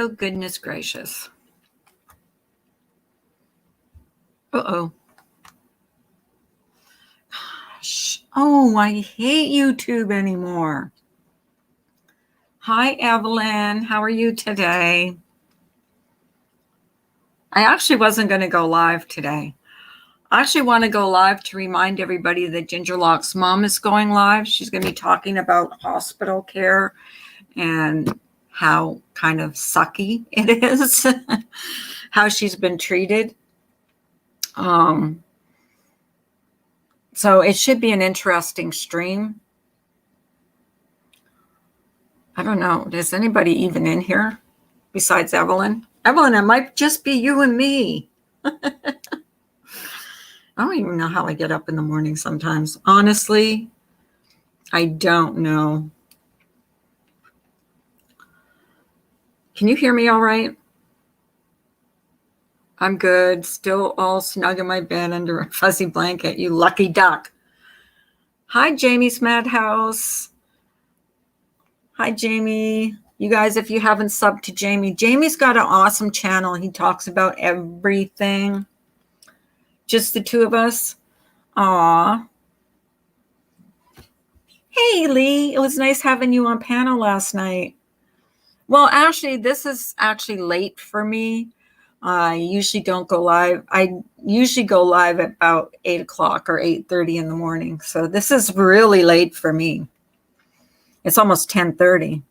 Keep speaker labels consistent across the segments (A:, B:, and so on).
A: Oh, goodness gracious. Uh-oh. Gosh. Oh, I hate YouTube anymore. Hi, Evelyn. How are you today? I actually wasn't going to go live today. I actually want to go live to remind everybody that Ginger Lock's mom is going live. She's going to be talking about hospital care and how kind of sucky it is, how she's been treated. So it should be an interesting stream. I don't know. Is anybody even in here besides Evelyn? Evelyn, it might just be you and me. I don't even know how I get up in the morning sometimes. Honestly, I don't know. Can you hear me all right? I'm good. Still all snug in my bed under a fuzzy blanket, you lucky duck. Hi, Jamie's Madhouse. Hi, Jamie. You guys, if you haven't subbed to Jamie, Jamie's got an awesome channel. He talks about everything. Just the two of us. Aw. Hey, Lee. It was nice having you on panel last night. Well, actually, this is actually late for me. I usually don't go live. I usually go live at about 8 o'clock or 8:30 in the morning. So this is really late for me. It's almost 10:30.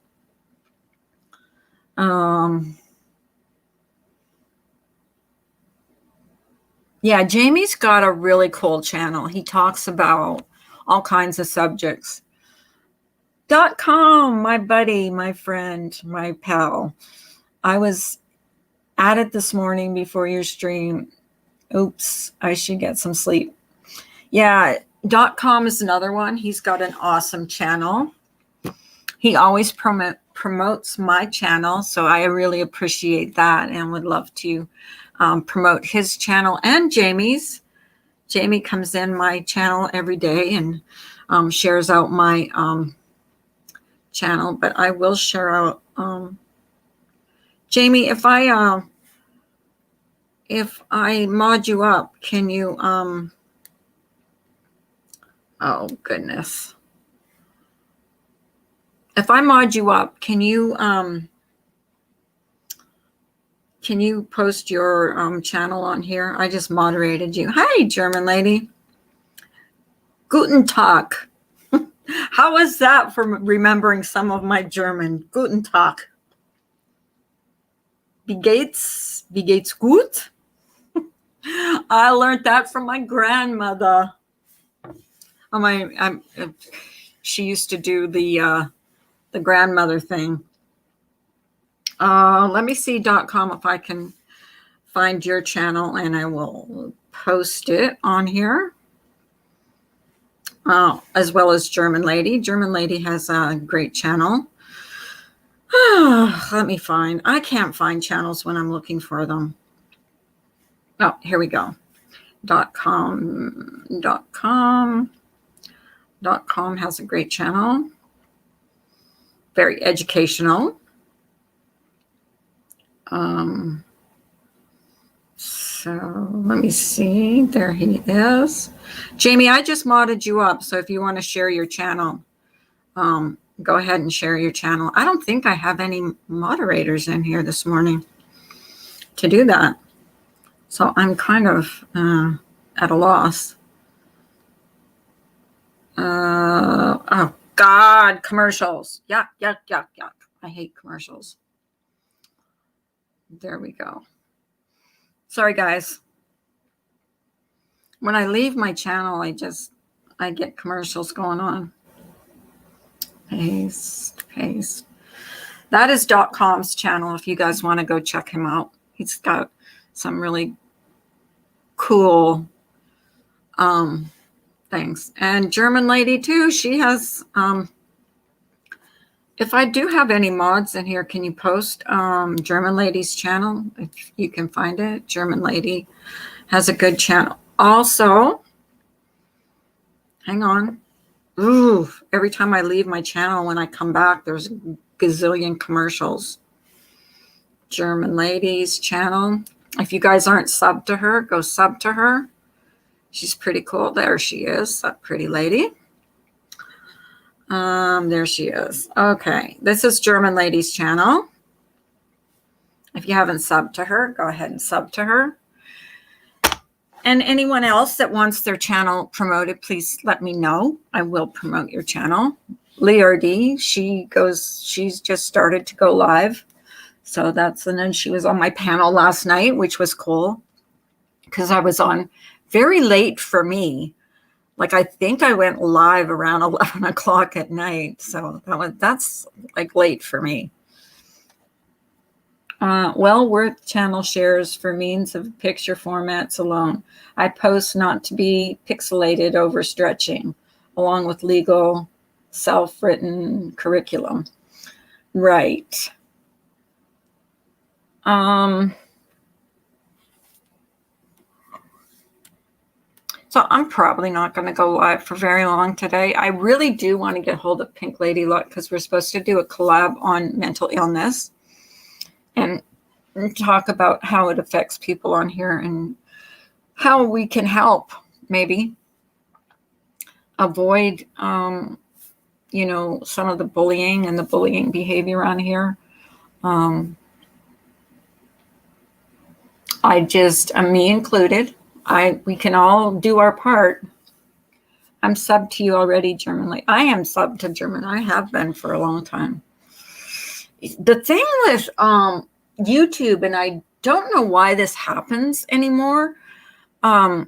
A: Yeah, Jamie's got a really cool channel. He talks about all kinds of subjects. .com, my buddy, my friend, my pal. I was at it this morning before your stream. Oops, I should get some sleep. Yeah, .com is another one. He's got an awesome channel. He always promotes my channel, so I really appreciate that and would love to promote his channel and Jamie's. Jamie comes in my channel every day and shares out my channel, but I will share out Jamie, if I mod you up, can you oh goodness. If I mod you up, can you post your channel on here? I just moderated you. Hi, German lady. Guten Tag. How is that for remembering some of my German? Guten Tag. Wie geht's? Wie geht's gut? I learned that from my grandmother. She used to do the grandmother thing. Let me see .com if I can find your channel, and I will post it on here. As well as German Lady. German Lady has a great channel. Let me find. I can't find channels when I'm looking for them. Oh, here we go. .com has a great channel. Very educational. So let me see. There he is. Jamie, I just modded you up. So if you want to share your channel, go ahead and share your channel. I don't think I have any moderators in here this morning to do that. So I'm kind of at a loss. Oh, God, commercials. Yuck, yuck, yuck, yuck. I hate commercials. There we go. Sorry, guys. When I leave my channel, I get commercials going on. Paste. That is .com's channel if you guys want to go check him out. He's got some really cool things. And German Lady too, she has If I do have any mods in here, can you post German Lady's channel? If you can find it. German Lady has a good channel. Also, hang on. Ooh, every time I leave my channel, when I come back, there's a gazillion commercials. German Lady's channel. If you guys aren't subbed to her, go sub to her. She's pretty cool. There she is, that pretty lady. There she is. Okay, this is German Lady's channel. If you haven't subbed to her, go ahead and sub to her. And anyone else that wants their channel promoted, please let me know. I will promote your channel. Leardy, she's just started to go live. So and then she was on my panel last night, which was cool because I was on very late for me. Like, I think I went live around 11 o'clock at night. So that's like late for me. Well worth channel shares for means of picture formats alone. I post not to be pixelated overstretching, along with legal self-written curriculum. Right. So I'm probably not going to go live for very long today. I really do want to get hold of Pink Lady Luck because we're supposed to do a collab on mental illness and talk about how it affects people on here and how we can help maybe avoid, some of the bullying and the bullying behavior on here. Me included, we can all do our part. I'm subbed to you already, German Lady. I am subbed to German. I have been for a long time. The thing with YouTube, and I don't know why this happens anymore, that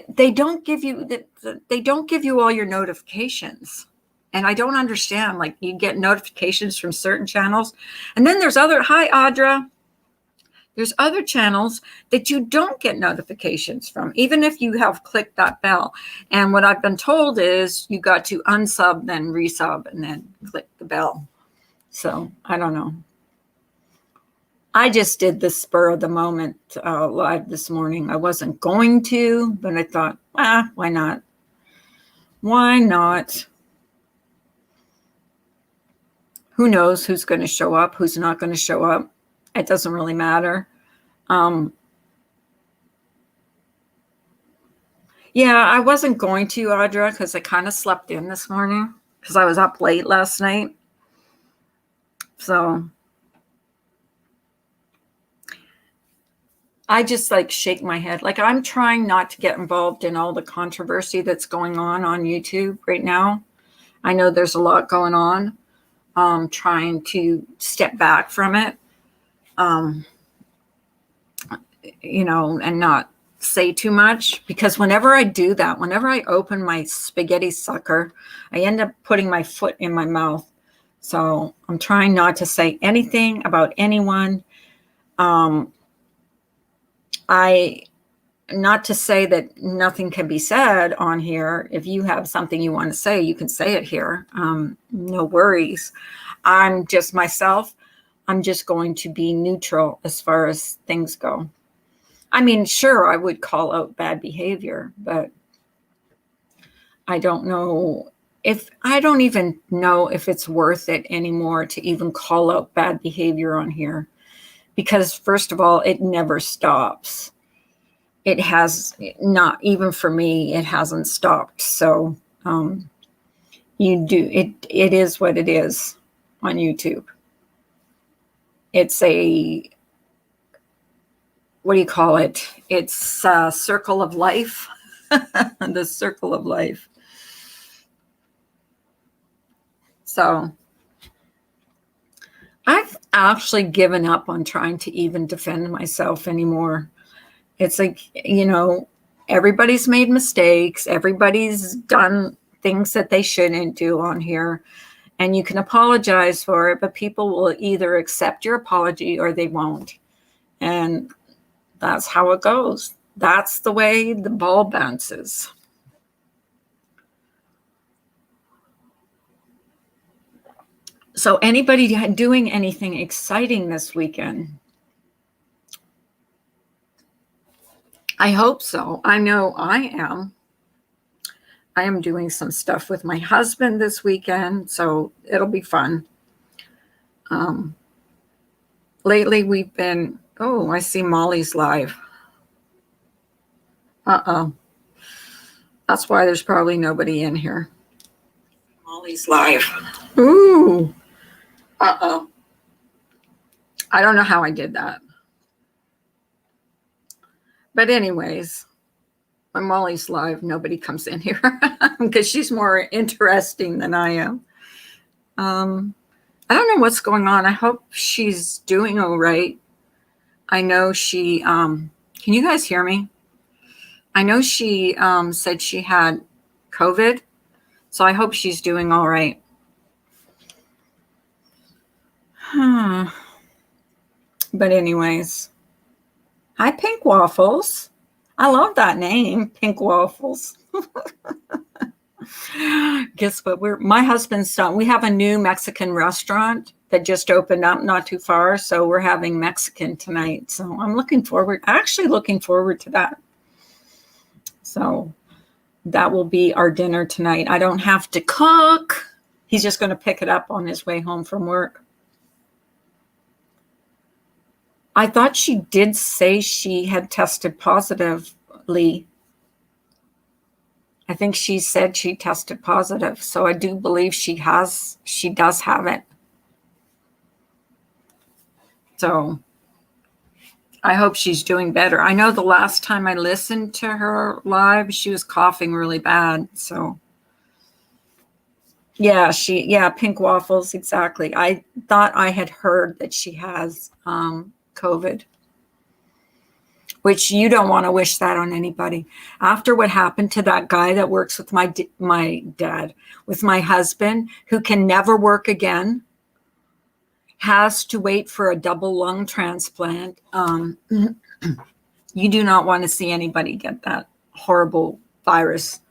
A: they don't give you all your notifications. And I don't understand, like, you get notifications from certain channels, and then there's hi Audra. There's other channels that you don't get notifications from, even if you have clicked that bell. And what I've been told is you got to unsub, then resub, and then click the bell. So I don't know. I just did the spur of the moment live this morning. I wasn't going to, but I thought, why not? Why not? Who knows who's going to show up, who's not going to show up. It doesn't really matter. Yeah, I wasn't going to, Audra, because I kind of slept in this morning because I was up late last night. So I just shake my head. Like, I'm trying not to get involved in all the controversy that's going on YouTube right now. I know there's a lot going on. Trying to step back from it, and not say too much, because whenever I do that, whenever I open my spaghetti sucker, I end up putting my foot in my mouth. So I'm trying not to say anything about anyone. Not to say that nothing can be said on here. If you have something you want to say, you can say it here. No worries. I'm just myself. I'm just going to be neutral as far as things go. I mean, sure, I would call out bad behavior, but I don't even know if it's worth it anymore to even call out bad behavior on here. Because first of all, it never stops. It has not, even for me, it hasn't stopped. So it is what it is on YouTube. It's what do you call it? It's a circle of life. The circle of life. So I've actually given up on trying to even defend myself anymore. It's like, everybody's made mistakes. Everybody's done things that they shouldn't do on here. And you can apologize for it, but people will either accept your apology or they won't. And that's how it goes. That's the way the ball bounces. So anybody doing anything exciting this weekend? I hope so. I know I am. I am doing some stuff with my husband this weekend, so it'll be fun. Lately we've been, oh, I see Molly's live. Uh-oh. That's why there's probably nobody in here. Molly's live. Ooh. Uh-oh. I don't know how I did that. But anyways, when Molly's live, nobody comes in here because she's more interesting than I am. I don't know what's going on. I hope she's doing all right. I know she, can you guys hear me? I know she said she had COVID, so I hope she's doing all right. But anyways, hi, Pink Waffles. I love that name, Pink Waffles. Guess what? My husband's done. We have a new Mexican restaurant that just opened up not too far, so we're having Mexican tonight. So I'm looking forward to that. So that will be our dinner tonight. I don't have to cook. He's just going to pick it up on his way home from work. I thought she did say she had tested positively. I think she said she tested positive. So I do believe she does have it. So I hope she's doing better. I know the last time I listened to her live, she was coughing really bad. So yeah, Pink Waffles, exactly. I thought I had heard that she has COVID, which you don't want to wish that on anybody. After what happened to that guy that works with my dad, with my husband, who can never work again, has to wait for a double lung transplant. You do not want to see anybody get that horrible virus.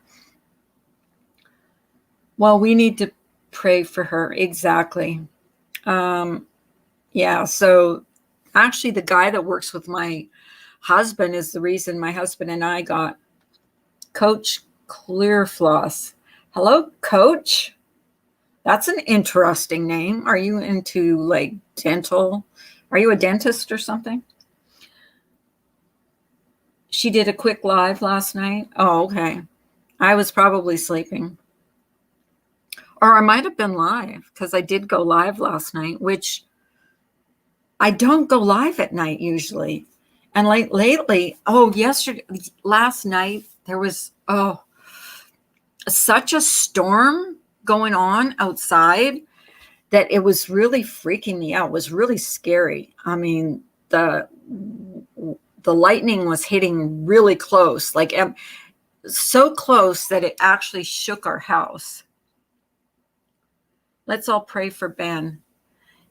A: Well, we need to pray for her. Exactly. Yeah. So actually, the guy that works with my husband is the reason my husband and I got Coach Clear Floss. Hello, Coach. That's an interesting name. Are you into like dental? Are you a dentist or something? She did a quick live last night. Oh, okay. I was probably sleeping. Or I might have been live because I did go live last night, which I don't go live at night usually. And lately, last night, there was, such a storm going on outside that it was really freaking me out. It was really scary. I mean, the lightning was hitting really close, like so close that it actually shook our house. Let's all pray for Ben.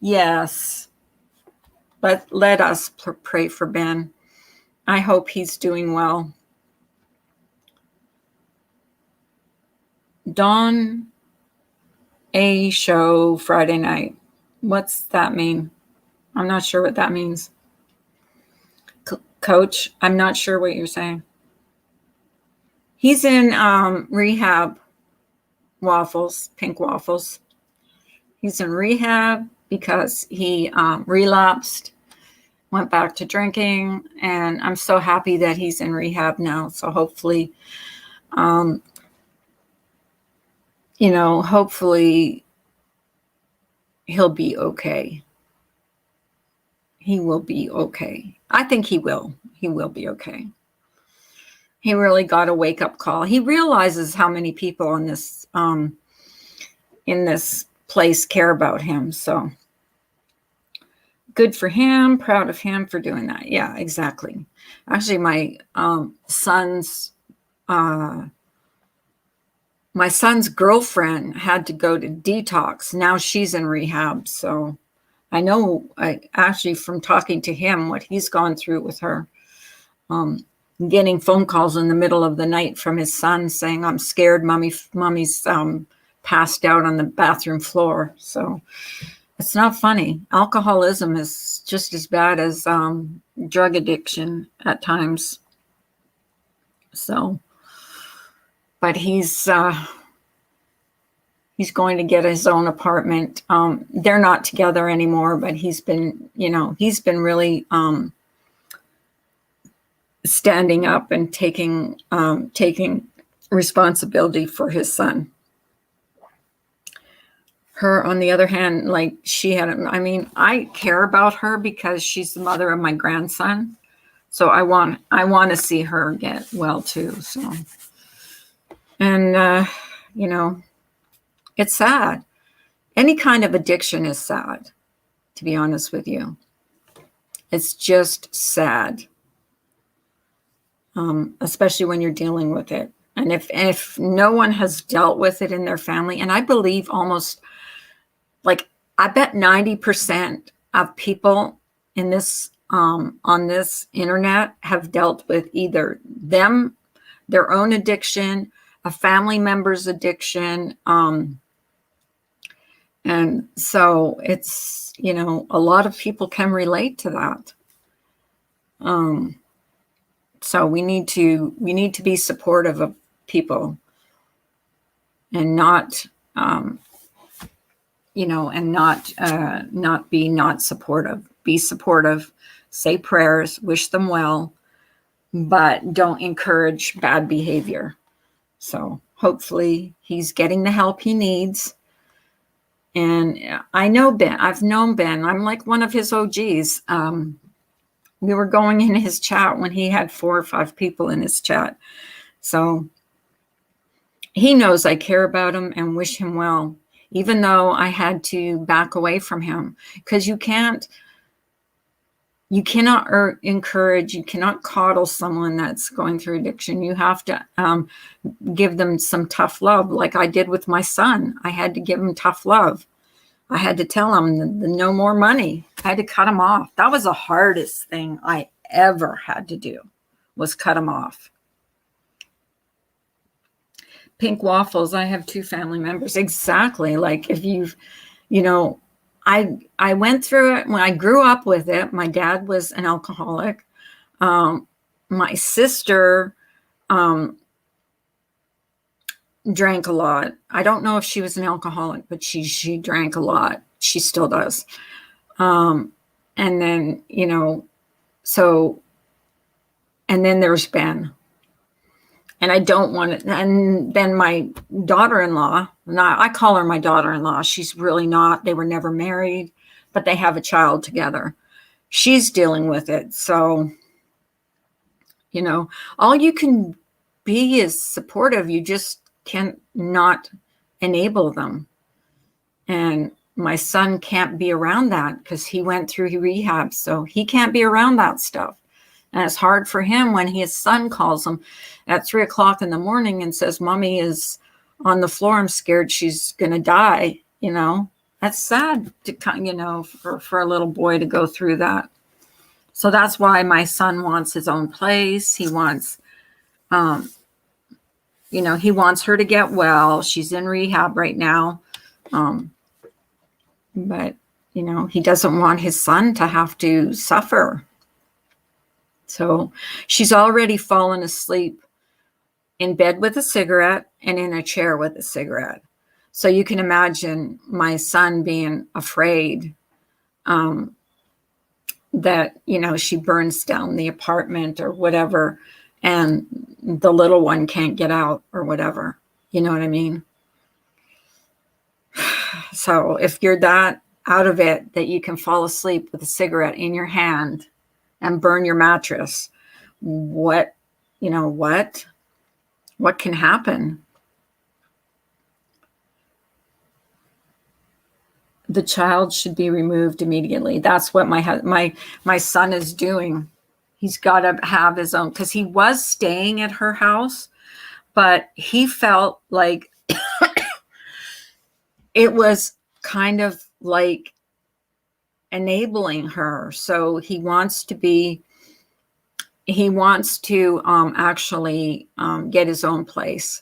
A: Yes. Let us pray for Ben. I hope he's doing well. Dawn A show Friday night. What's that mean? I'm not sure what that means. Coach, I'm not sure what you're saying. He's in rehab. Waffles, Pink Waffles. He's in rehab because he relapsed, went back to drinking, and I'm so happy that he's in rehab now. So hopefully, hopefully he'll be okay. He will be okay. I think he will. He will be okay. He really got a wake-up call. He realizes how many people in this place care about him. So good for him. Proud of him for doing that. Yeah, exactly. Actually, my son's girlfriend had to go to detox. Now she's in rehab. So I know, actually from talking to him, what he's gone through with her, getting phone calls in the middle of the night from his son saying, "I'm scared, mommy's passed out on the bathroom floor. So it's not funny. Alcoholism is just as bad as drug addiction at times. So, but he's going to get his own apartment. They're not together anymore, but he's been really standing up and taking responsibility for his son. Her, on the other hand, like I care about her because she's the mother of my grandson. So I want to see her get well too. So, and it's sad. Any kind of addiction is sad, to be honest with you. It's just sad, especially when you're dealing with it. And if no one has dealt with it in their family, and I believe almost, like, I bet 90% of people in this on this internet have dealt with either their own addiction, a family member's addiction, and so it's, a lot of people can relate to that. So we need to be supportive of people, and not not be not supportive. Be supportive, say prayers, wish them well, but don't encourage bad behavior. So hopefully he's getting the help he needs. And I know Ben. I've known Ben. I'm like one of his OGs. We were going in his chat when he had 4 or 5 people in his chat. So he knows I care about him and wish him well, even though I had to back away from him, because you cannot encourage, you cannot coddle someone that's going through addiction. You have to give them some tough love, like I did with my son. I had to give him tough love. I had to tell him the no more money. I had to cut him off. That was the hardest thing I ever had to do, was cut him off. Pink waffles. I have 2 family members. Exactly. Like, if I went through it when I grew up with it. My dad was an alcoholic. My sister drank a lot. I don't know if she was an alcoholic, but she drank a lot. She still does. And then, and then there's Ben. And I don't want it. And then my daughter-in-law, I call her my daughter-in-law. She's really not. They were never married, but they have a child together. She's dealing with it. So, all you can be is supportive. You just cannot enable them. And my son can't be around that because he went through rehab. So he can't be around that stuff. And it's hard for him when his son calls him at 3 o'clock in the morning and says, "Mommy is on the floor. I'm scared she's going to die." That's sad to, for a little boy to go through that. So that's why my son wants his own place. He wants, he wants her to get well. She's in rehab right now. But, he doesn't want his son to have to suffer. So she's already fallen asleep in bed with a cigarette and in a chair with a cigarette. So you can imagine my son being afraid that, she burns down the apartment or whatever, and the little one can't get out or whatever. You know what I mean? So if you're that out of it that you can fall asleep with a cigarette in your hand and burn your mattress, what can happen? The child should be removed immediately. That's what my son is doing. He's got to have his own, because he was staying at her house, but he felt like it was kind of like enabling her. So he wants to actually get his own place.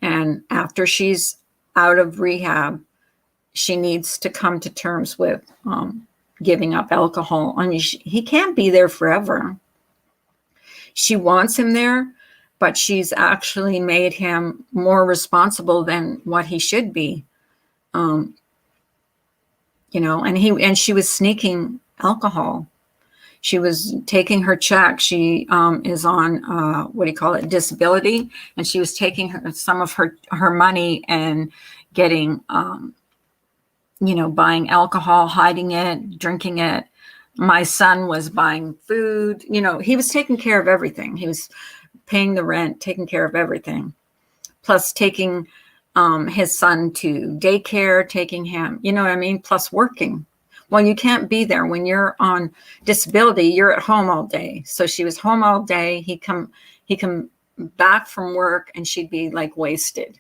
A: And after she's out of rehab, she needs to come to terms with giving up alcohol. I mean, he can't be there forever. She wants him there, but she's actually made him more responsible than what he should be. You know, and she was sneaking alcohol. She was taking her check. She is on what do you call it, disability, and she was taking some of her money and getting you know, buying alcohol, hiding it, drinking it. My son was buying food. You know, he was taking care of everything. He was paying the rent, taking care of everything, plus taking his son to daycare, taking him, you know what I mean, plus working. Well, you can't be there when you're on disability. You're at home all day. So she was home all day. He come back from work, and she'd be like wasted.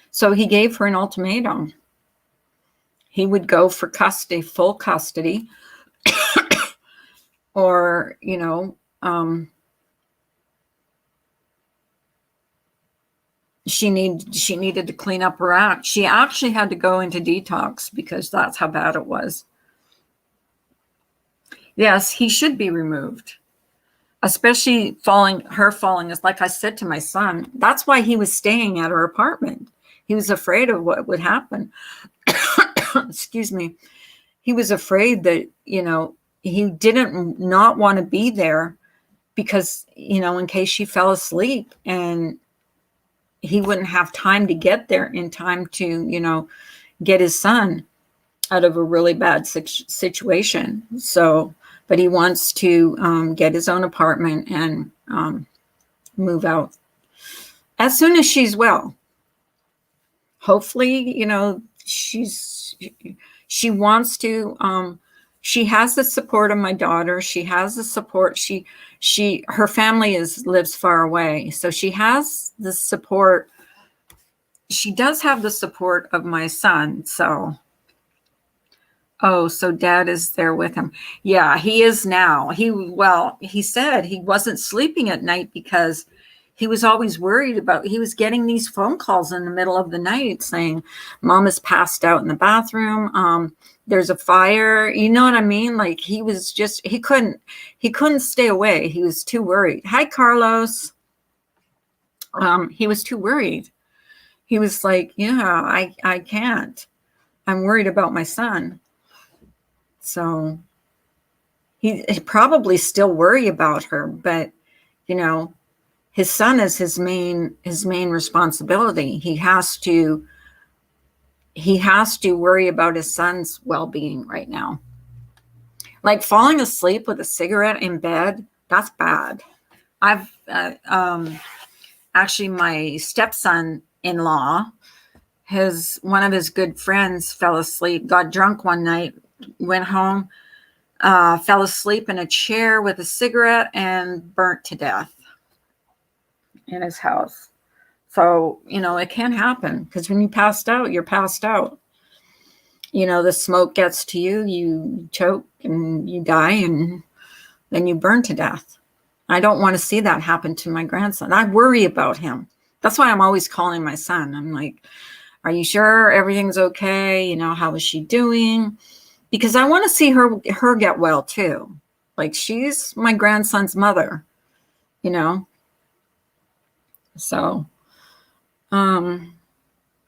A: So he gave her an ultimatum. He would go for custody, full custody, or, you know, she needed to clean up her act. She actually had to go into detox because that's how bad it was. Yes, he should be removed, especially falling, as like I said to my son, that's why he was staying at her apartment. He was afraid of what would happen. Excuse me. He was afraid that, you know, he didn't not want to be there because, you know, in case she fell asleep, and he wouldn't have time to get there in time to, you know, get his son out of a really bad situation. So, but he wants to get his own apartment and move out as soon as she's well. Hopefully, you know, she wants to, she has the support of my daughter. She has the support. Her family lives far away. So she has the support. She does have the support of my son. So, oh, so dad is there with him. Yeah, he is now. He said he wasn't sleeping at night because he was always worried about, he was getting these phone calls in the middle of the night saying, Mom is passed out in the bathroom. There's a fire. You know what I mean? Like he was just, he couldn't stay away. He was too worried. Hi, Carlos. He was too worried. He was like, yeah, I can't. I'm worried about my son. So he probably still worry about her, but you know, his son is his main responsibility. He has to worry about his son's well-being right now. Like falling asleep with a cigarette in bed, that's bad. I've actually, my stepson-in-law, one of his good friends fell asleep, got drunk one night, went home, fell asleep in a chair with a cigarette and burnt to death in his house. So, you know, it can happen because when you passed out, you're passed out. You know, the smoke gets to you, you choke and you die, and then you burn to death. I don't want to see that happen to my grandson. I worry about him. That's why I'm always calling my son. I'm like, are you sure everything's okay? You know, how is she doing? Because I want to see her get well too. Like she's my grandson's mother, you know? So, oh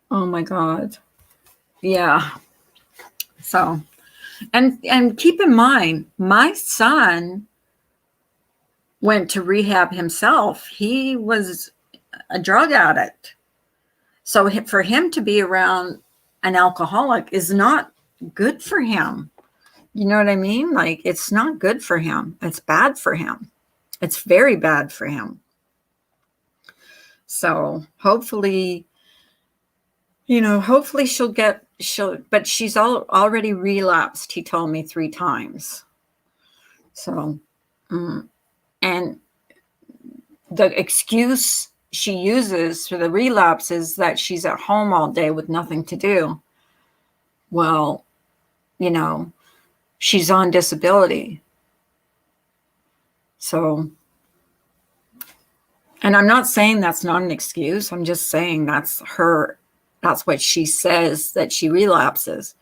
A: my God. Yeah. So, and keep in mind, my son went to rehab himself. He was a drug addict. So for him to be around an alcoholic is not good for him. You know what I mean? Like it's not good for him. It's bad for him. It's very bad for him. So hopefully, you know, hopefully but she's already relapsed. He told me 3 times. So, and the excuse she uses for the relapse is that she's at home all day with nothing to do. Well, you know, she's on disability. So And I'm not saying that's not an excuse. I'm just saying that's what she says, that she relapses,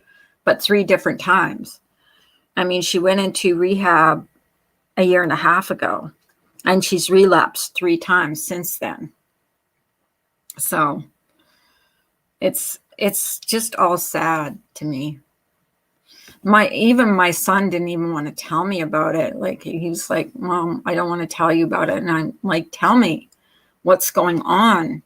A: but 3 different times. I mean, she went into rehab a year and a half ago, and she's relapsed 3 times since then. So it's just all sad to me. Even my son didn't even want to tell me about it. Like, he was like, Mom, I don't want to tell you about it. And I'm like, tell me what's going on.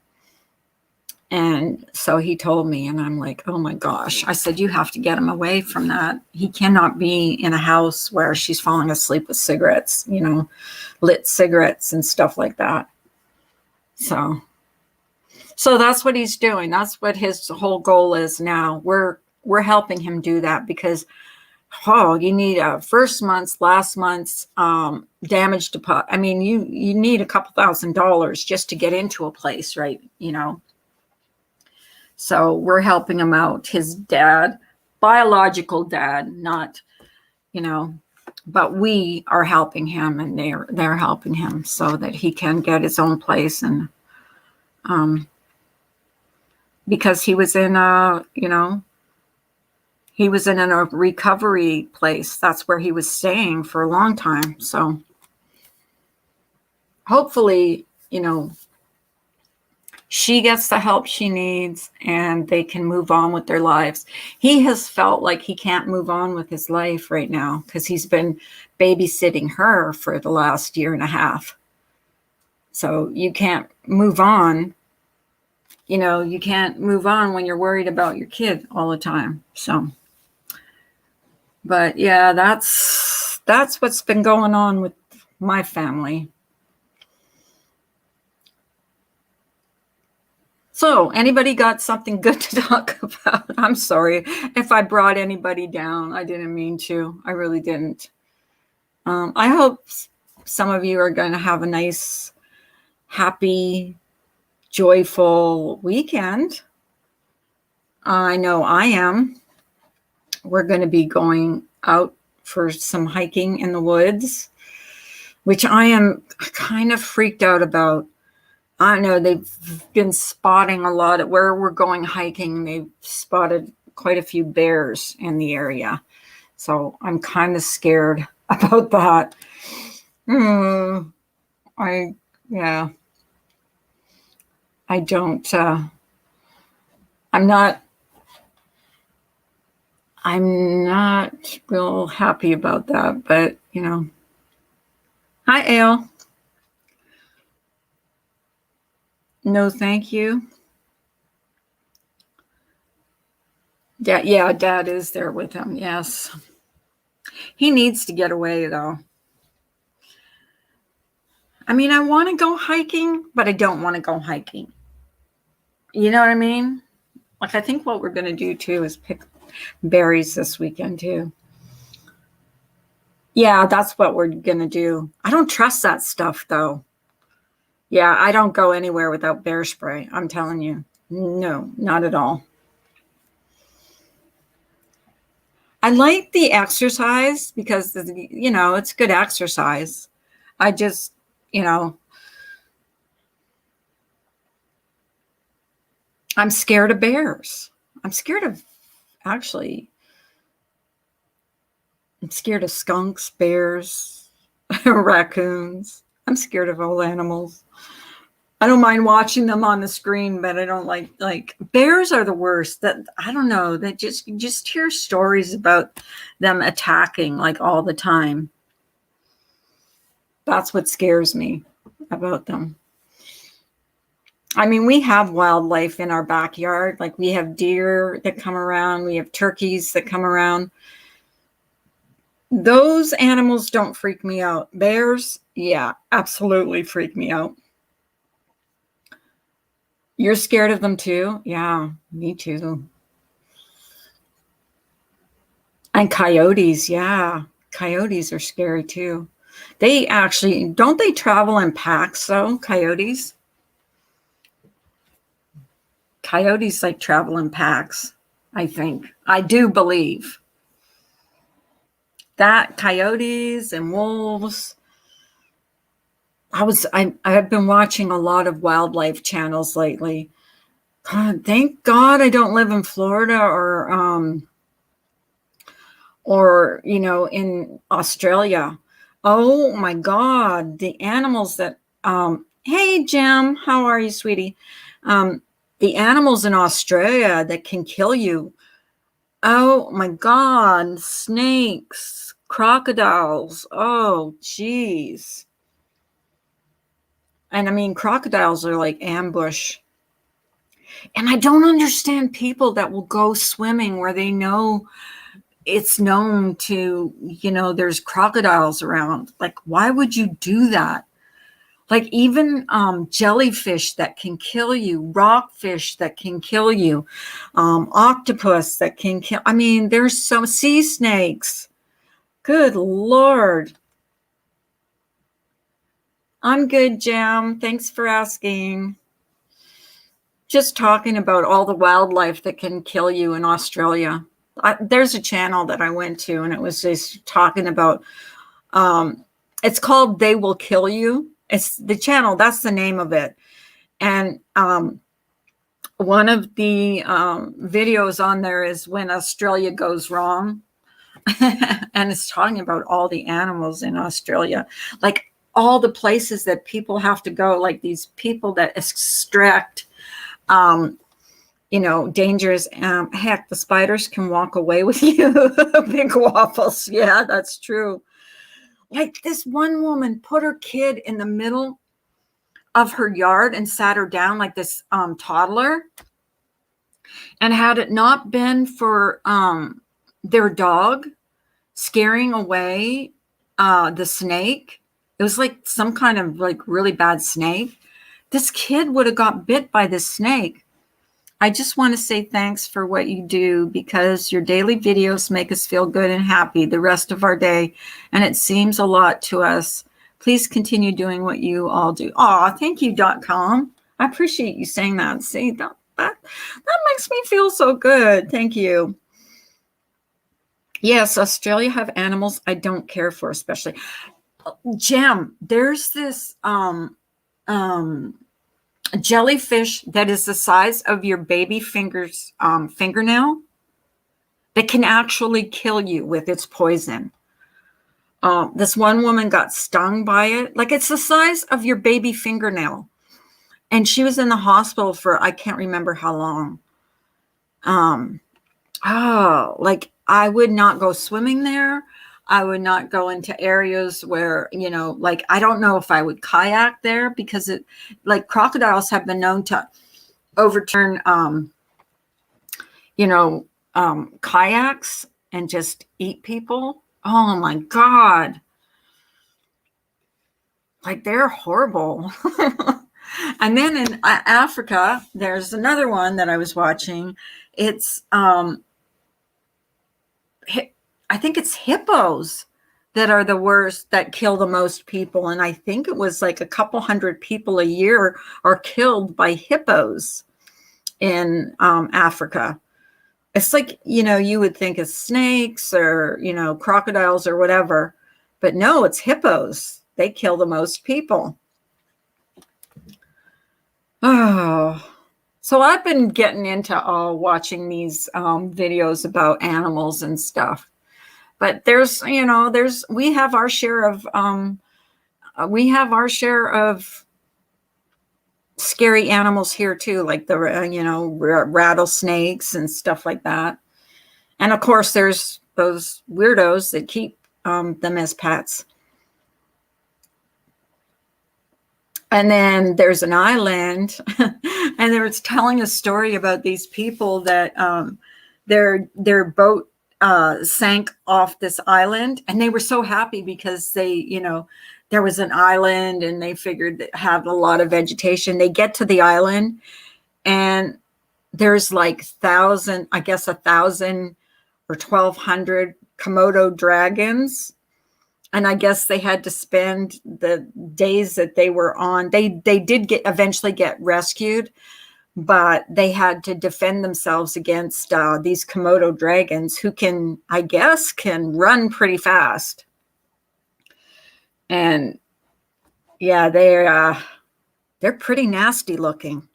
A: And so he told me, and I'm like, oh my gosh. I said, you have to get him away from that. He cannot be in a house where she's falling asleep with cigarettes, lit cigarettes and stuff like that. So that's what he's doing. That's what his whole goal is now. We're helping him do that because, you need a first month's, last month's damage deposit. I mean, you need a couple $1,000s just to get into a place, right? So we're helping him out. His dad, biological dad, not, but we are helping him, and they're helping him so that he can get his own place. And because he was in a recovery place. That's where he was staying for a long time. So hopefully, she gets the help she needs and they can move on with their lives. He has felt like he can't move on with his life right now because he's been babysitting her for the last year and a half. So you can't move on. You can't move on when you're worried about your kid all the time. So, but yeah, that's what's been going on with my family. So, anybody got something good to talk about? I'm sorry if I brought anybody down. I didn't mean to. I really didn't. I hope some of you are going to have a nice, happy, joyful weekend. I know I am. We're going to be going out for some hiking in the woods, which I am kind of freaked out about. I know they've been spotting a lot at where we're going hiking. They've spotted quite a few bears in the area. So I'm kind of scared about that. I don't, I'm not real happy about that, but Hi, Ale. No, thank you. Dad is there with him. Yes. He needs to get away, though. I mean, I want to go hiking, but I don't want to go hiking. You know what I mean? Like, I think what we're going to do, too, is pick berries this weekend, too. Yeah, that's what we're going to do. I don't trust that stuff, though. Yeah, I don't go anywhere without bear spray. I'm telling you. No, not at all. I like the exercise because, it's good exercise. I just, I'm scared of bears. I'm scared of skunks, bears, raccoons. I'm scared of all animals. I don't mind watching them on the screen, but I don't like bears are the worst. That I don't know. That just hear stories about them attacking like all the time. That's what scares me about them. I mean, we have wildlife in our backyard. Like, we have deer that come around. We have turkeys that come around. Those animals don't freak me out. Bears, yeah, absolutely freak me out. You're scared of them too? Yeah, me too. And coyotes, yeah. Coyotes are scary too. Don't they travel in packs though, coyotes? Coyotes like travel in packs, I think. I do believe that coyotes and wolves, I've been watching a lot of wildlife channels lately. God, thank God I don't live in Florida or in Australia. Oh my God, the animals that hey Jim, how are you, sweetie? Um, the animals in Australia that can kill you. Oh my God, snakes, crocodiles. Oh geez. And I mean, crocodiles are like ambush. And I don't understand people that will go swimming where they know it's known to, there's crocodiles around. Like, why would you do that? Like even jellyfish that can kill you, rockfish that can kill you, octopus that can kill. I mean, there's some sea snakes. Good Lord. I'm good, Jam. Thanks for asking. Just talking about all the wildlife that can kill you in Australia. There's a channel that I went to, and it was just talking about, it's called They Will Kill You. It's the channel, that's the name of it. And one of the videos on there is when Australia goes wrong. And it's talking about all the animals in Australia, like all the places that people have to go, like these people that extract dangerous. Heck, the spiders can walk away with you. Big waffles. Yeah, that's true. Like this one woman put her kid in the middle of her yard and sat her down like this toddler. And had it not been for their dog scaring away the snake, it was like some kind of like really bad snake. This kid would have got bit by this snake. I just want to say thanks for what you do, because your daily videos make us feel good and happy the rest of our day. And it seems a lot to us. Please continue doing what you all do. Aw, thank you, .com. I appreciate you saying that. See, that makes me feel so good. Thank you. Yes, Australia have animals I don't care for, especially. Jim, there's this jellyfish that is the size of your baby finger's fingernail that can actually kill you with its poison. This one woman got stung by it. Like it's the size of your baby fingernail. And she was in the hospital for, I can't remember how long. Like I would not go swimming there. I would not go into areas where, like, I don't know if I would kayak there, because like crocodiles have been known to overturn, kayaks and just eat people. Oh my God. Like they're horrible. And then in Africa, there's another one that I was watching. It's, I think it's hippos that are the worst, that kill the most people. And I think it was like a couple hundred people a year are killed by hippos in Africa. It's like, you would think it's snakes or, crocodiles or whatever, but no, it's hippos. They kill the most people. Oh, so I've been getting into watching these videos about animals and stuff. But we have our share of scary animals here too, like the rattlesnakes and stuff like that. And of course, there's those weirdos that keep them as pets. And then there's an island, and they were telling a story about these people that their boat sank off this island, and they were so happy because there was an island, and they figured that have a lot of vegetation. They get to the island, and there's like 1,000 or 1,200 Komodo dragons. And I guess they had to spend the days that they were on. They did eventually get rescued, but they had to defend themselves against these Komodo dragons, who can run pretty fast. And Yeah, they're pretty nasty looking.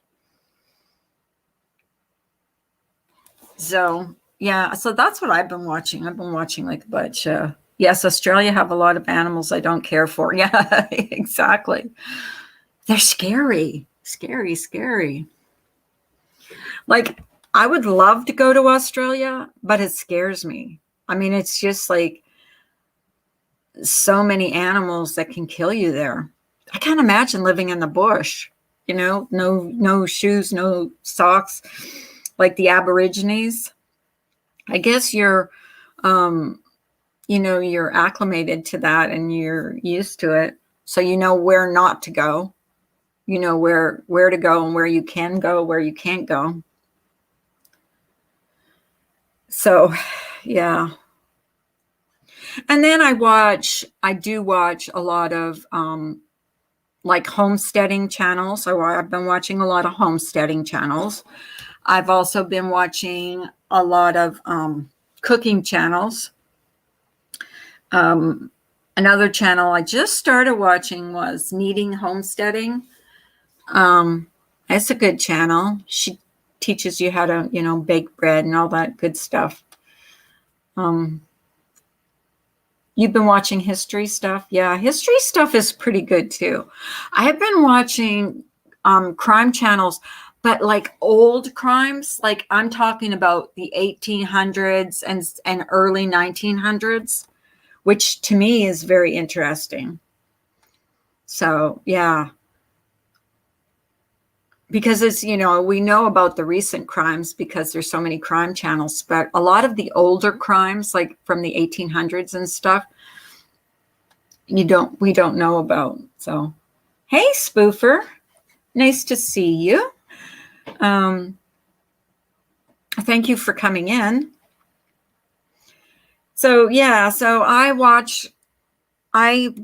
A: So yeah, so that's what I've been watching. I've been watching like a bunch. Yes, Australia have a lot of animals I don't care for. Yeah, exactly. They're scary, scary, scary. Like, I would love to go to Australia, but it scares me. I mean, it's just like so many animals that can kill you there. I can't imagine living in the bush, no shoes, no socks, like the Aborigines. I guess um, you're acclimated to that and you're used to it. So you know where not to go. You know where to go and where you can go, where you can't go. So, yeah. And then I do watch a lot of like homesteading channels. So I've been watching a lot of homesteading channels. I've also been watching a lot of cooking channels. Another channel I just started watching was Needing Homesteading. It's a good channel. She teaches you how to, bake bread and all that good stuff. You've been watching history stuff? Yeah, history stuff is pretty good too. I have been watching crime channels, but like old crimes, like I'm talking about the 1800s and early 1900s, which to me is very interesting. So, yeah, because it's, we know about the recent crimes because there's so many crime channels, but a lot of the older crimes, like from the 1800s and stuff, we don't know about. So, hey, spoofer, nice to see you. Thank you for coming in. So yeah, so I've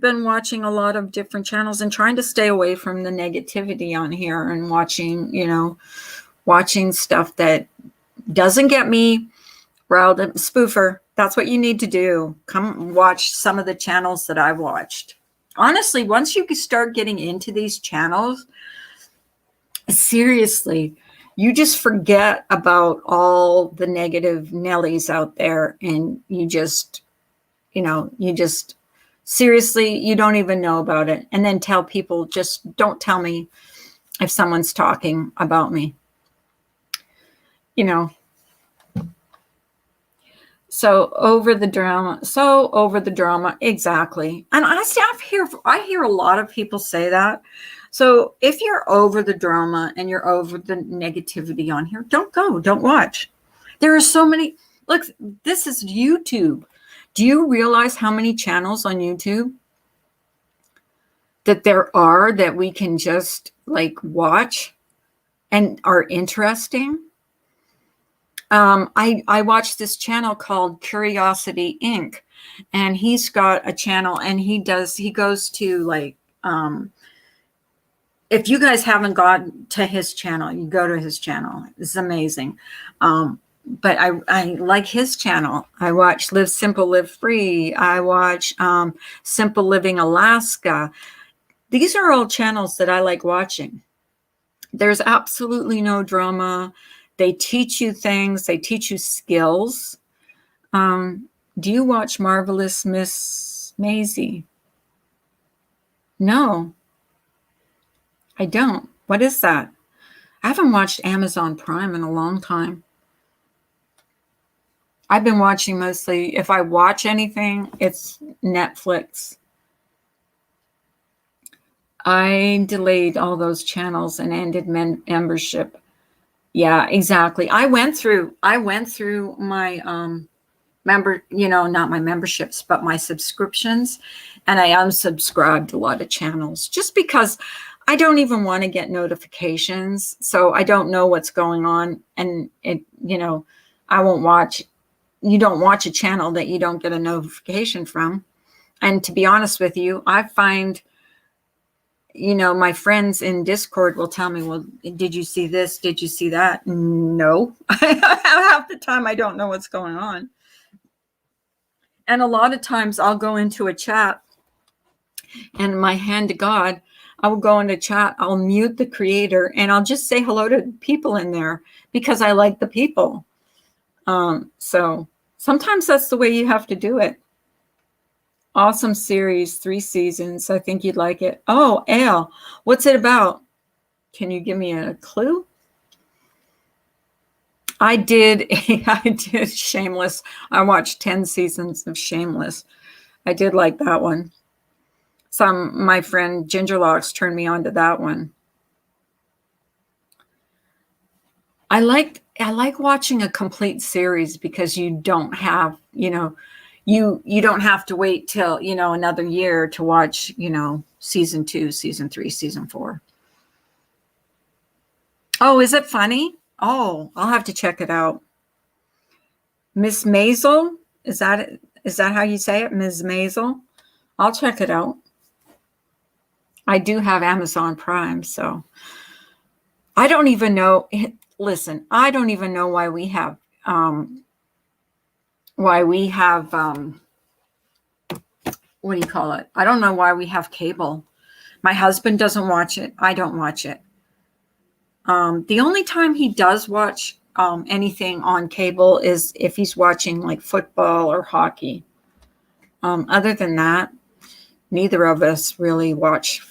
A: been watching a lot of different channels and trying to stay away from the negativity on here and watching stuff that doesn't get me riled up. Spoofer, that's what you need to do. Come watch some of the channels that I've watched. Honestly, once you start getting into these channels, seriously, you just forget about all the negative Nellies out there, and you just seriously, you don't even know about it. And then tell people, just don't tell me if someone's talking about me. So over the drama, exactly. And I hear a lot of people say that. So if you're over the drama and you're over the negativity on here, don't go, don't watch. There are so many. Look, this is YouTube. Do you realize how many channels on YouTube that there are that we can just like watch and are interesting? I watched this channel called Curiosity Inc. And he's got a channel and he goes to like, if you guys haven't gone to his channel, you go to his channel. It's amazing. But I like his channel. I watch Live Simple, Live Free. I watch Simple Living Alaska. These are all channels that I like watching. There's absolutely no drama. They teach you things. They teach you skills. Do you watch Marvelous Miss Maisie? No, I don't. What is that? I haven't watched Amazon Prime in a long time. I've been watching mostly, if I watch anything, it's Netflix. I delayed all those channels and ended membership. Yeah, exactly. I went through my not my memberships, but my subscriptions, and I unsubscribed a lot of channels just because I don't even want to get notifications. So I don't know what's going on, and I won't watch. You don't watch a channel that you don't get a notification from. And to be honest with you, I find my friends in Discord will tell me, well, did you see this? Did you see that? No. Half the time I don't know what's going on. And a lot of times I'll go into a chat and my hand to God, I will go into chat, I'll mute the creator, and I'll just say hello to people in there because I like the people. So sometimes that's the way you have to do it. Awesome series, 3 seasons. I think you'd like it. Oh, Ale, what's it about? Can you give me a clue? I did Shameless. I watched 10 seasons of Shameless. I did like that one. My friend Gingerlocks turned me on to that one. I like watching a complete series because you don't have, you don't have to wait till, another year to watch, season 2, season 3, season 4. Oh, is it funny? Oh, I'll have to check it out. Miss Maisel, is that how you say it? Ms. Maisel? I'll check it out. I do have Amazon Prime, so I don't even know. Listen, I don't even know why we have what do you call it? I don't know why we have cable. My husband doesn't watch it. I don't watch it. The only time he does watch anything on cable is if he's watching like football or hockey. Other than that, neither of us really watch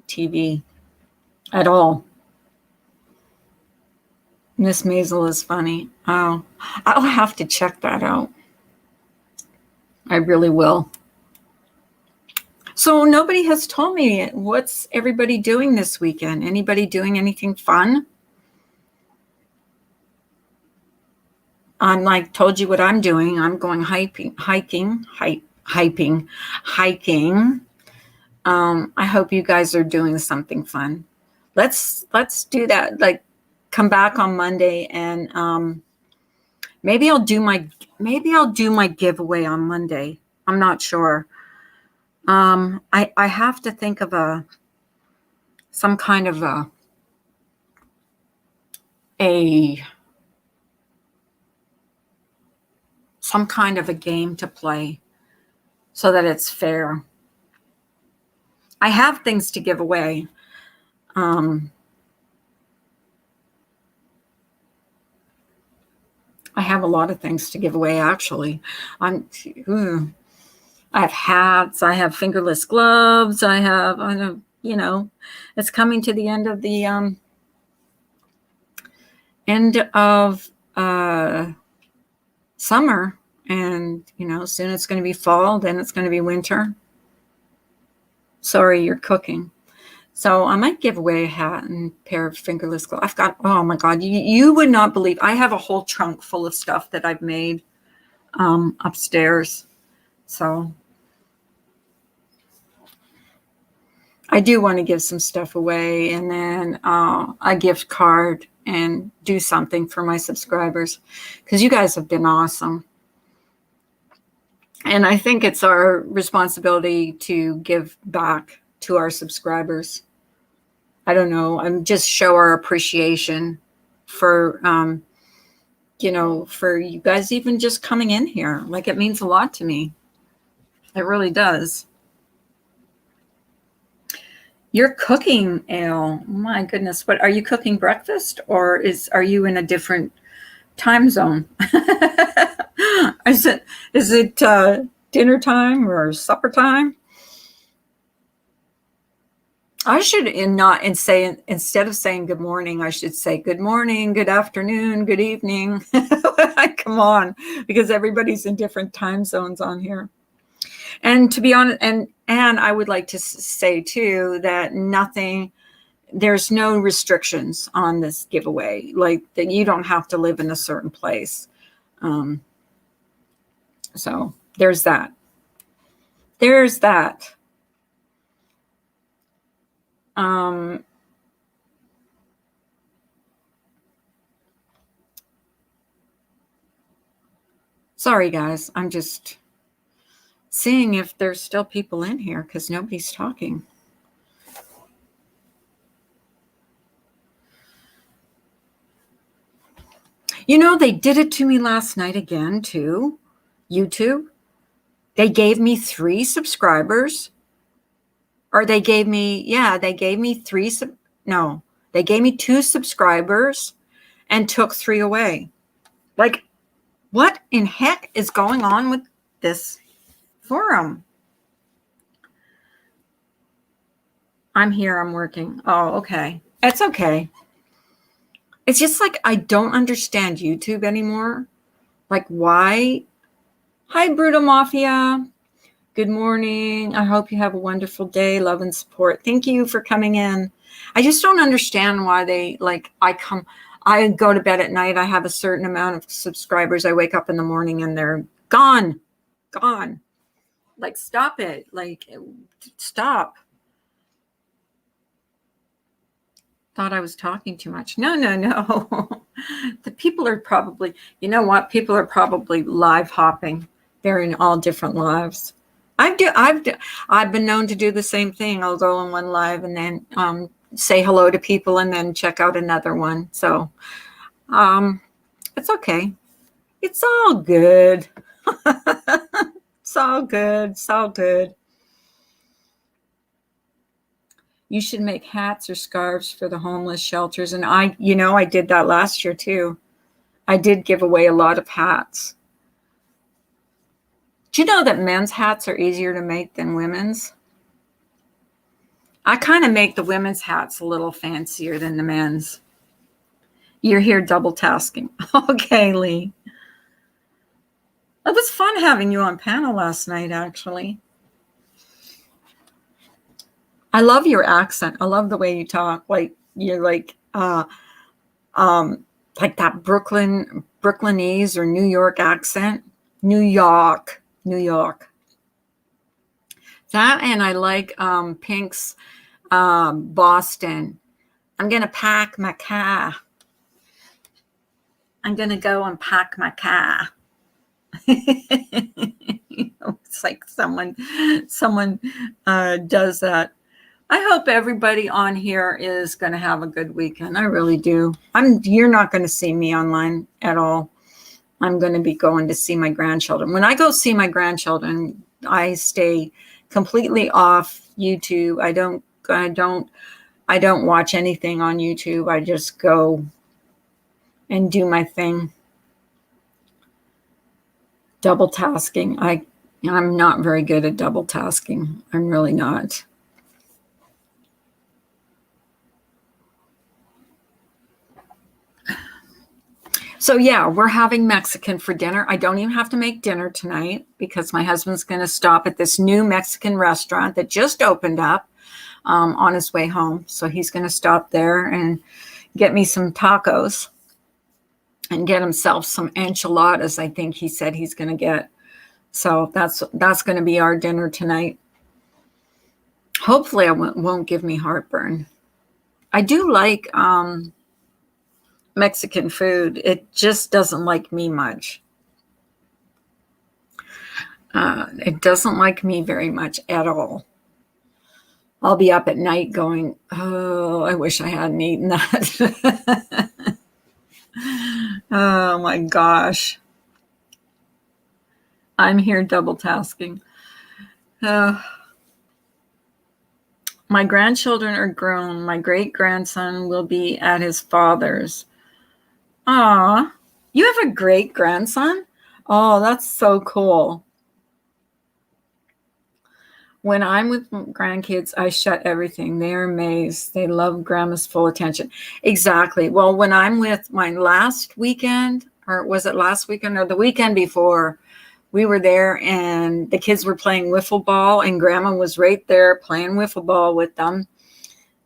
A: TV at all. Miss Maisel is funny. Oh, I'll have to check that out. I really will. So nobody has told me what's everybody doing this weekend. Anybody doing anything fun? I'm like, told you what I'm doing. I'm going hiking. I hope you guys are doing something fun. Let's do that. Like, come back on Monday and maybe I'll do my giveaway on Monday. I'm not sure. I have to think of some kind of a game to play so that it's fair. I have things to give away. I have a lot of things to give away, actually. I have hats. I have fingerless gloves. I know, it's coming to the end of summer, and soon it's going to be fall, then it's going to be winter. Sorry, you're cooking. So I might give away a hat and a pair of fingerless gloves. I've got, oh my God, you would not believe, I have a whole trunk full of stuff that I've made upstairs. So I do want to give some stuff away, and then a gift card, and do something for my subscribers, because you guys have been awesome. And I think it's our responsibility to give back to our subscribers. I don't know, and just show our appreciation for, for you guys even just coming in here. Like, it means a lot to me. It really does. You're cooking, Ale. My goodness. What are you cooking, breakfast, or are you in a different time zone? Is it dinner time or supper time? I should instead of saying good morning, I should say good morning, good afternoon, good evening. Come on, because everybody's in different time zones on here. And to be honest, and I would like to say too that there's no restrictions on this giveaway, like that you don't have to live in a certain place. So there's that. Sorry guys, I'm just seeing if there's still people in here because nobody's talking. They did it to me last night again too. YouTube. They gave me 3 subscribers Or they gave me, they gave me they gave me 2 subscribers and took 3 away. Like, what in heck is going on with this forum? I'm here, I'm working. Oh, okay. It's okay. It's just like, I don't understand YouTube anymore. Like, why? Hi, Bruto Mafia. Good morning. I hope you have a wonderful day. Love and support. Thank you for coming in. I just don't understand why they, like, I go to bed at night. I have a certain amount of subscribers. I wake up in the morning and they're gone. Like, stop it. Like, stop. Thought I was talking too much. No. The people are probably, you know what? People are probably live hopping. They're in all different lives. I've been known to do the same thing. I'll go in one live and then say hello to people and then check out another one. So it's okay. It's all good. It's all good. It's all good. You should make hats or scarves for the homeless shelters. And I did that last year too. I did give away a lot of hats. Do you know that men's hats are easier to make than women's? I kind of make the women's hats a little fancier than the men's. You're here double tasking. Okay, Lee. It was fun having you on panel last night, actually. I love your accent. I love the way you talk. Like, you're like that Brooklynese or New York accent. New York. That, and I like Pink's Boston. I'm going to pack my car. I'm going to go and pack my car. It's like someone does that. I hope everybody on here is going to have a good weekend. I really do. You're not going to see me online at all. I'm going to be going to see my grandchildren. When I go see my grandchildren, I stay completely off YouTube. I don't watch anything on YouTube. I just go and do my thing. Double tasking. I'm not very good at double tasking. I'm really not. So yeah, we're having Mexican for dinner. I don't even have to make dinner tonight because my husband's going to stop at this new Mexican restaurant that just opened up on his way home. So he's going to stop there and get me some tacos and get himself some enchiladas. I think he said he's going to get. So that's going to be our dinner tonight. Hopefully it won't give me heartburn. I do like Mexican food. It just doesn't like me much. It doesn't like me very much at all. I'll be up at night going, oh, I wish I hadn't eaten that. Oh my gosh. I'm here double tasking. My grandchildren are grown. My great-grandson will be at his father's. Aw, you have a great-grandson? Oh, that's so cool. When I'm with grandkids, I shut everything. They're amazed. They love grandma's full attention. Exactly. Well, when I'm with my last weekend, or was it last weekend or the weekend before, we were there and the kids were playing wiffle ball and grandma was right there playing wiffle ball with them.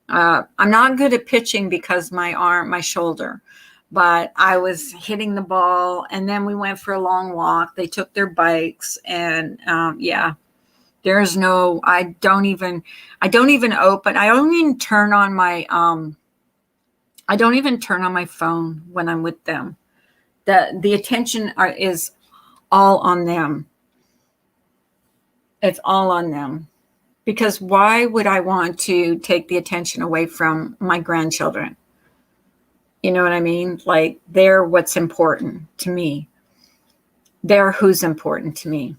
A: I'm not good at pitching because my shoulder, but I was hitting the ball and then we went for a long walk. They took their bikes and there's no, I don't even turn on my, I don't even turn on my phone when I'm with them. The attention is all on them. It's all on them. Because why would I want to take the attention away from my grandchildren? You know what I mean? Like, they're what's important to me. They're who's important to me.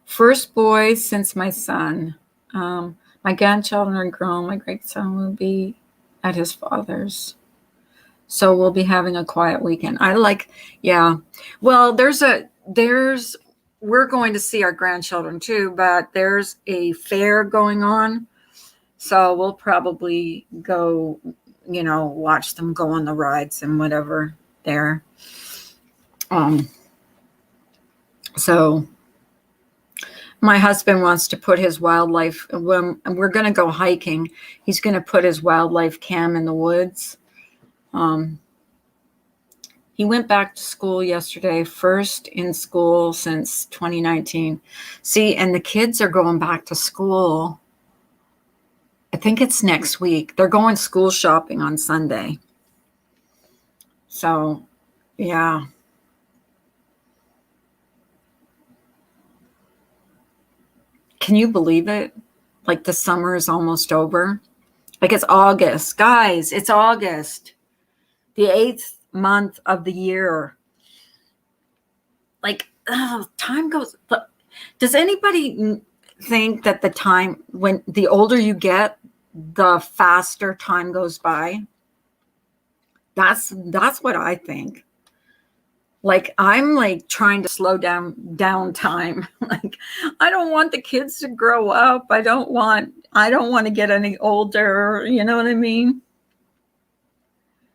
A: First boy since my son. My grandchildren are grown. My great son will be at his father's. So we'll be having a quiet weekend. Yeah. Well, we're going to see our grandchildren too, but there's a fair going on. So we'll probably go, watch them go on the rides and whatever there. So my husband wants to put his wildlife, when we're going to go hiking, he's going to put his wildlife cam in the woods. He went back to school yesterday, first in school since 2019. See, and the kids are going back to school. I think it's next week. They're going school shopping on Sunday. So, yeah. Can you believe it? Like the summer is almost over. Like it's August. Guys, it's August. The 8th month of the year. Like, time goes. Does anybody think that the time, when the older you get, the faster time goes by? That's what I think. Like, I'm like trying to slow down time. Like, I don't want the kids to grow up. I don't want to get any older. You know what I mean?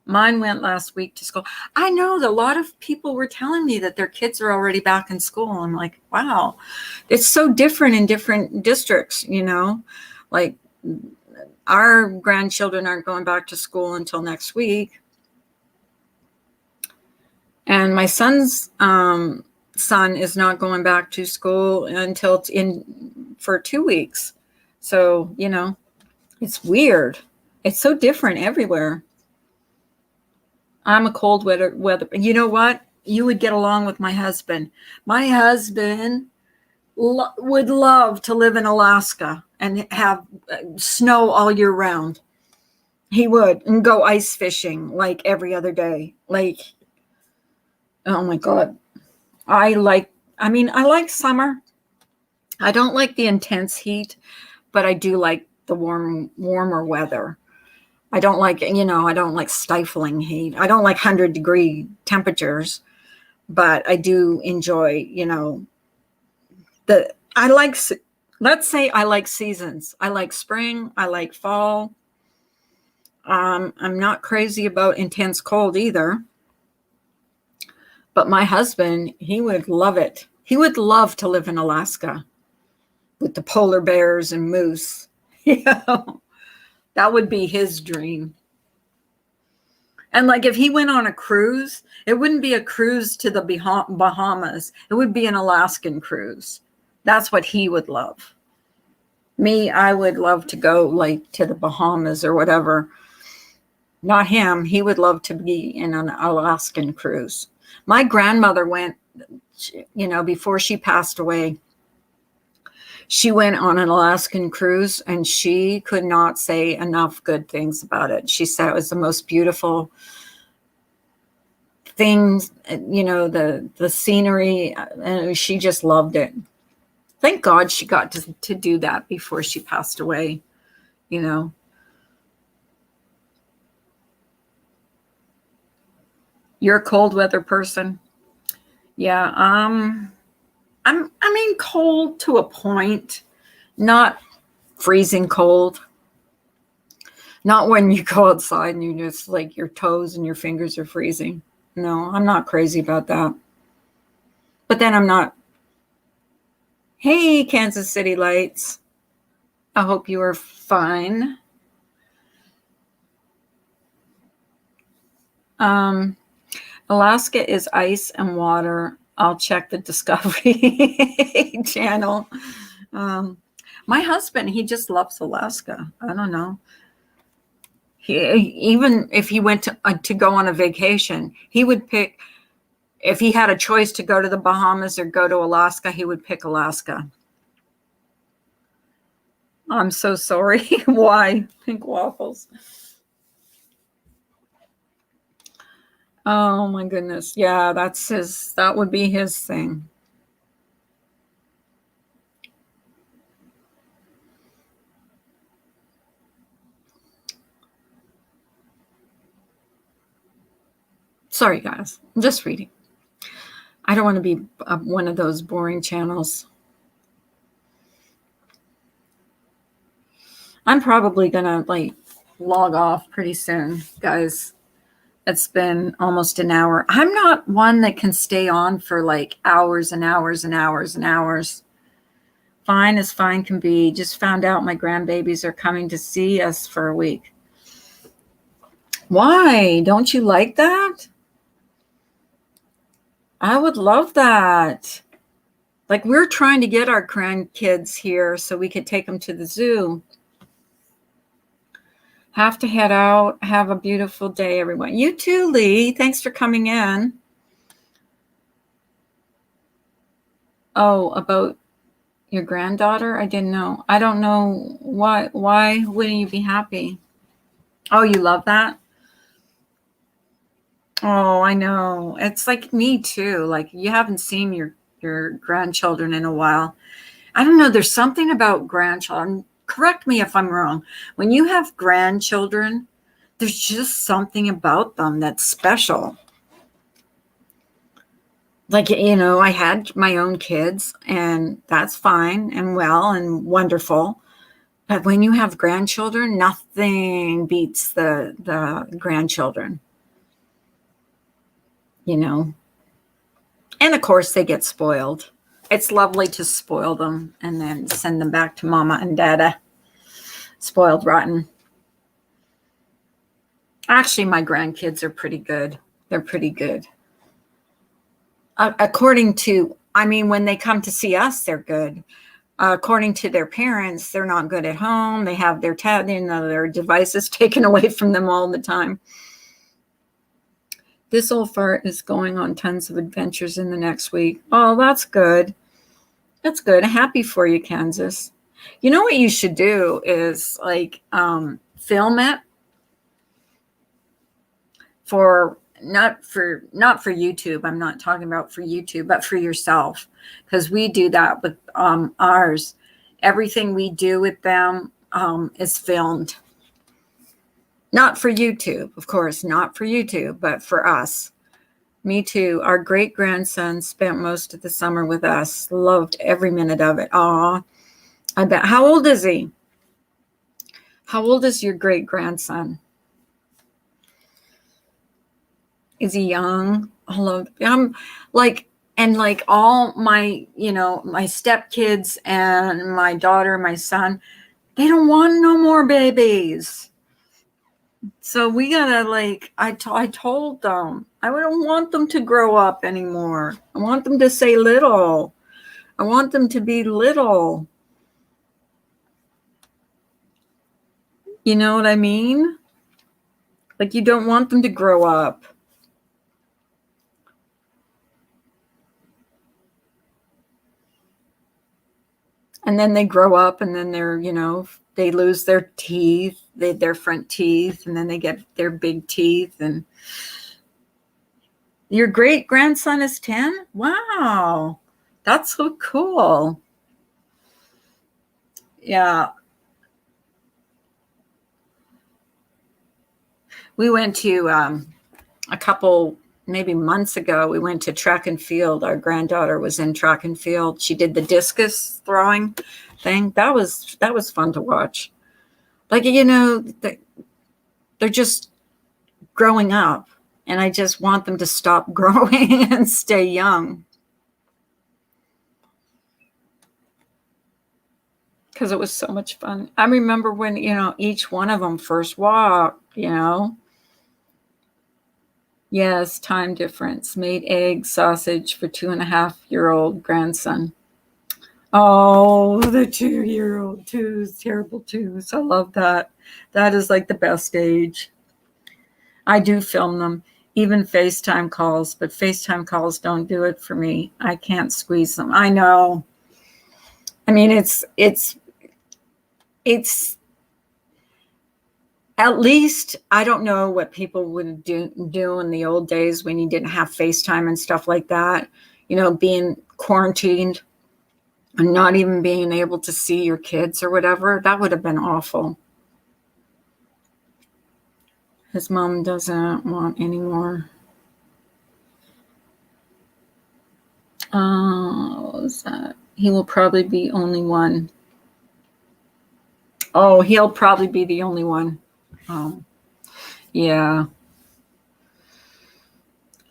A: Mine went last week to school. I know that a lot of people were telling me that their kids are already back in school. I'm like, wow, it's so different in different districts, like our grandchildren aren't going back to school until next week. And my son's son is not going back to school until for 2 weeks. So, it's weird. It's so different everywhere. I'm a cold weather. You know what? You would get along with my husband. My husband would love to live in Alaska and have snow all year round. He would, and go ice fishing like every other day. Like, oh my God. I like summer. I don't like the intense heat, but I do like the warmer weather. I don't like stifling heat. I don't like 100-degree temperatures, but I do enjoy, let's say I like seasons. I like spring. I like fall. I'm not crazy about intense cold either. But my husband, he would love it. He would love to live in Alaska with the polar bears and moose. That would be his dream. And like if he went on a cruise, it wouldn't be a cruise to the Bahamas. It would be an Alaskan cruise. That's what he would love. Me, I would love to go like to the Bahamas or whatever. Not him. He would love to be in an Alaskan cruise. My grandmother went, before she passed away, she went on an Alaskan cruise and she could not say enough good things about it. She said it was the most beautiful things, the scenery, and she just loved it. Thank God she got to do that before she passed away, You're a cold weather person? Yeah, cold to a point, not freezing cold. Not when you go outside and you just like your toes and your fingers are freezing. No, I'm not crazy about that. But then I'm not. Hey, Kansas City Lights. I hope you are fine. Alaska is ice and water. I'll check the Discovery Channel. My husband, he just loves Alaska. I don't know. Even if he went to go on a vacation, he would pick, if he had a choice to go to the Bahamas or go to Alaska, he would pick Alaska. I'm so sorry. Why? Pink waffles. Oh my goodness. Yeah, that would be his thing. Sorry, guys. I'm just reading. I don't want to be one of those boring channels. I'm probably going to log off pretty soon, guys. It's been almost an hour. I'm not one that can stay on for hours and hours and hours and hours. Fine as fine can be. Just found out my grandbabies are coming to see us for a week. Why? Don't you like that? I would love that. We're trying to get our grandkids here so we could take them to the zoo. Have to head out. Have a beautiful day, everyone. You too, Lee. Thanks for coming in. Oh, about your granddaughter? I didn't know. I don't know why. Why wouldn't you be happy? Oh, you love that? Oh, I know. It's like me too. You haven't seen your grandchildren in a while. I don't know. There's something about grandchildren. Correct me if I'm wrong. When you have grandchildren, there's just something about them that's special. I had my own kids, and that's fine and well and wonderful. But when you have grandchildren, nothing beats the grandchildren. And of course they get spoiled. It's lovely to spoil them and then send them back to mama and dada. Spoiled rotten. Actually, my grandkids are pretty good. They're pretty good. According to, when they come to see us, they're good. According to their parents, they're not good at home. They have their devices taken away from them all the time. This old fart is going on tons of adventures in the next week. Oh, that's good. That's good. Happy for you, Kansas. You know what you should do is film it for not for YouTube. I'm not talking about for YouTube, but for yourself, because we do that with ours. Everything we do with them is filmed. Not for YouTube, of course, not for YouTube, but for us. Me too. Our great-grandson spent most of the summer with us. Loved every minute of it. Aw, I bet. How old is he? How old is your great-grandson? Is he young? I'm all my, my stepkids and my daughter, my son, they don't want no more babies. So we gotta I told them, I don't want them to grow up anymore. I want them to say little. I want them to be little. You know what I mean? You don't want them to grow up. And then they grow up and then they're, they lose their teeth, their front teeth, and then they get their big teeth. And your great-grandson is 10? Wow. That's so cool. Yeah. We went to a couple, maybe months ago, we went to track and field. Our granddaughter was in track and field. She did the discus throwing thing. That was fun to watch. They're just growing up, and I just want them to stop growing and stay young. Because it was so much fun. I remember when, each one of them first walked, Yes, time difference. Made egg sausage for 2.5-year-old grandson. Oh, the 2-year-old twos, terrible twos. I love that. That is the best age. I do film them, even FaceTime calls, but FaceTime calls don't do it for me. I can't squeeze them. I know. It's at least, I don't know what people would do in the old days when you didn't have FaceTime and stuff like that, being quarantined and not even being able to see your kids or whatever. That would have been awful. His mom doesn't want any more. What was that? He will probably be only one. Oh, he'll probably be the only one. Yeah.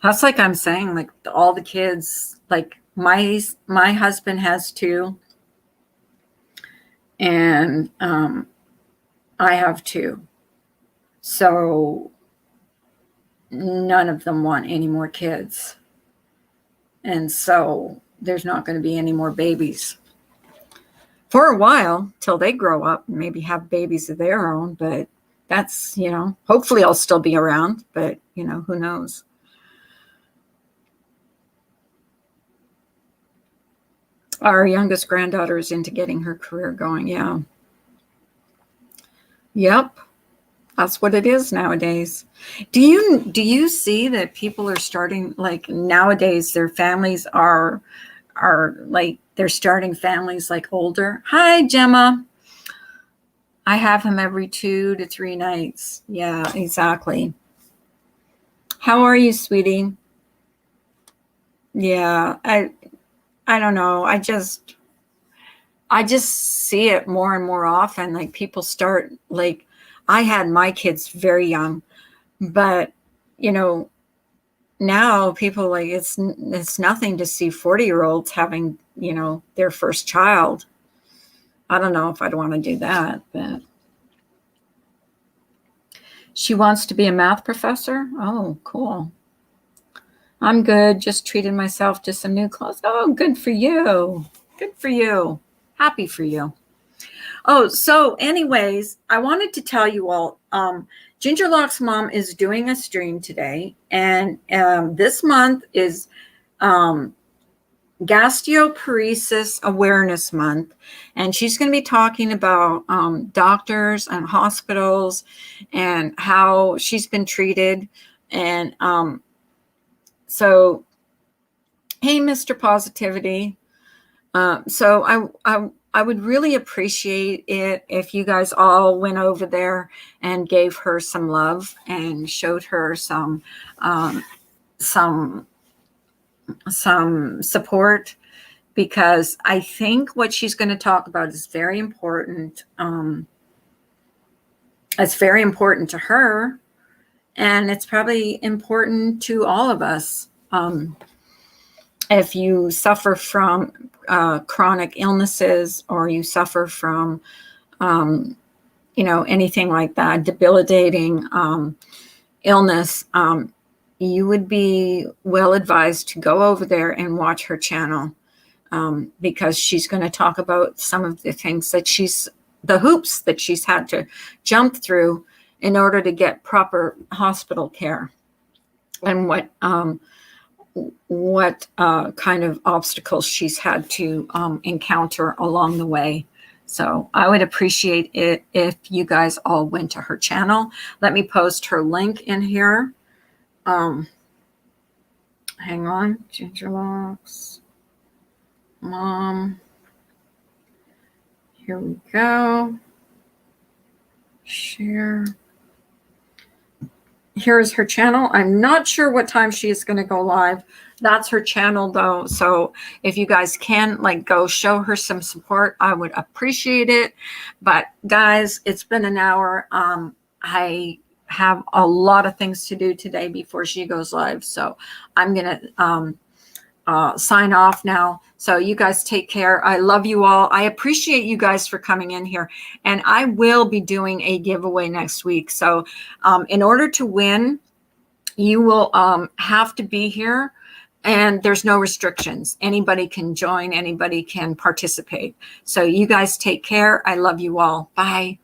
A: That's like I'm saying, like all the kids, like my husband has two, and I have two. So none of them want any more kids. And so there's not going to be any more babies for a while till they grow up and maybe have babies of their own. But that's, hopefully I'll still be around, but who knows? Our youngest granddaughter is into getting her career going. Yeah. Yep. That's what it is nowadays. Do you see that people are starting, like nowadays their families are like they're starting families like older? Hi, Gemma. I have him every 2 to 3 nights. Yeah, exactly. How are you, sweetie? Yeah, I don't know. I just see it more and more often. Like people start, like I had my kids very young, but now people, like it's nothing to see 40-year-olds having, their first child. I don't know if I'd want to do that, but she wants to be a math professor. Oh, cool. I'm good. Just treated myself to some new clothes. Oh, good for you. Good for you. Happy for you. Oh, so anyways, I wanted to tell you all, Ginger Lock's mom is doing a stream today, and this month is Gastroparesis Awareness Month, and she's going to be talking about doctors and hospitals and how she's been treated. And so, hey, Mr. Positivity. So I would really appreciate it if you guys all went over there and gave her some love and showed her some support, because I think what she's going to talk about is very important. It's very important to her, and it's probably important to all of us. If you suffer from chronic illnesses, or you suffer from, anything like that, debilitating illness, you would be well advised to go over there and watch her channel, because she's going to talk about some of the things that the hoops that she's had to jump through in order to get proper hospital care, and what kind of obstacles she's had to encounter along the way. So I would appreciate it if you guys all went to her channel. Let me post her link in here. Hang on, Ginger Locks mom. Here we go. Share. Here's her channel. I'm not sure what time she is going to go live. That's her channel though. So if you guys can go show her some support, I would appreciate it. But guys, it's been an hour. I have a lot of things to do today before she goes live. So I'm going to sign off now. So you guys take care. I love you all. I appreciate you guys for coming in here, and I will be doing a giveaway next week. So in order to win, you will have to be here, and there's no restrictions. Anybody can join, anybody can participate. So you guys take care. I love you all. Bye.